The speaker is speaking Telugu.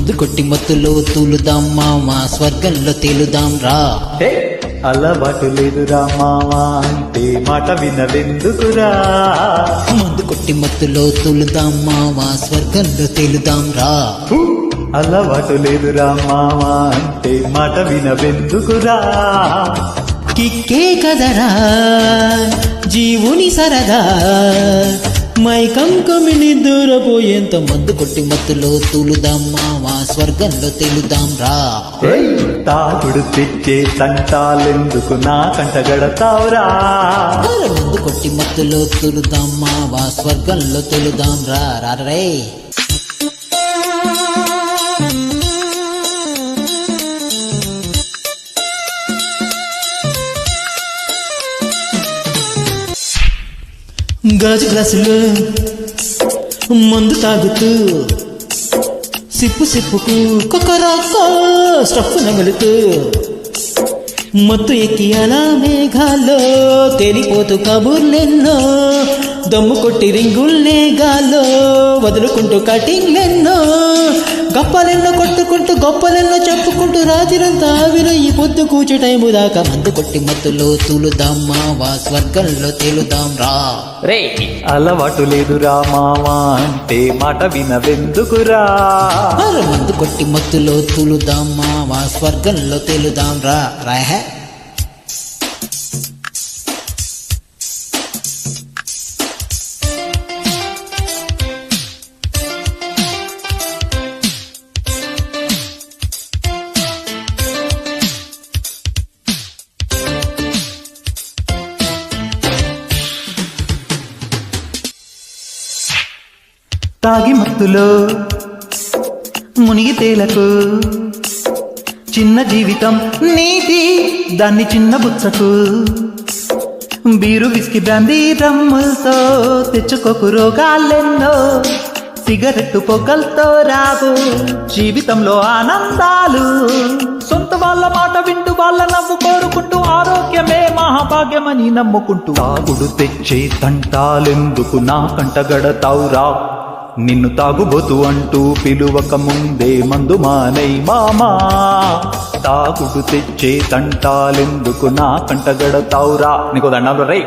మందు కొట్టి మత్తులో తూలుదాం మావా స్వర్గంలో తేలుదాం రా. అలవాటు లేదురా మావా అంటే మాట వినవెందుకురా. మందు కొట్టి మత్తులో తూలుదాం మావా స్వర్గంలో తేలుదాం రా. అలవాటు లేదురా మావా అంటే మాట వినవెందుకురా. కిక్కే కదరా జీవుని సరదా మైకం కమిని దూరపోయేంత మందు కొట్టి మత్తులో తూలుదాం మావా స్వర్గంలో తేలుదాం రా. తాగుడు తెచ్చే తంటాలెందుకు నా కంటగడతావురా. మందు కొట్టి మత్తులో తూలుదాం మావా స్వర్గంలో తేలుదాం రా రే. గాజు గ్లాసులో మందు తాగుతూ సిప్పుకు కొకరాకో స్టఫ్ నమలుతూ మత్తు ఎక్కి అలా మేఘాల్లో తేలిపోతూ కబుర్లెన్నో దమ్ము కొట్టి రింగుల్నే గాల్లో వదులుకుంటూ కటింగ్లెన్నో గప్పలెన్నో కొట్టుకుంటూ గొప్పలెన్నో చెప్పుకుంటూ రాత్రిరంతా ఆవిర ఈ పొద్దు కూచే టైము దాకా మందు కొట్టి మత్తులో తూలుదాం మావా స్వర్గంలో తేలుదాం రా. అలవాటు లేదురా మావా అంటే మాట వినవెందుకురా. మందు కొట్టి మత్తులో తూలుదాం మావా స్వర్గంలో తేలుదాం రా రాహే. తాగి మత్తులో మునిగి తేలకు చిన్న జీవితం నీతి దాన్ని చిన్న బుచ్చకు. బీరు విస్కీ బ్రాందీ రమ్ములతో తెచ్చుకోకు రోగాలెన్నో. సిగరెట్టు పొగల్తో రావు జీవితంలో ఆనందాలు. సొంత వాళ్ళ మాట వింటూ వాళ్ళ నవ్వు కోరుకుంటూ ఆరోగ్యమే మహాభాగ్యమని నమ్ముకుంటూ తాగుడు తెచ్చే తంటాలెందుకు నా కంటగడతావురా. నిన్ను తాగుబోతు అంటూ పిలువక ముందే మందు మానై మామా. తాగుడు తెచ్చే తంటాలెందుకు నా కంటగడతావురా. నీకు దండాలు రే.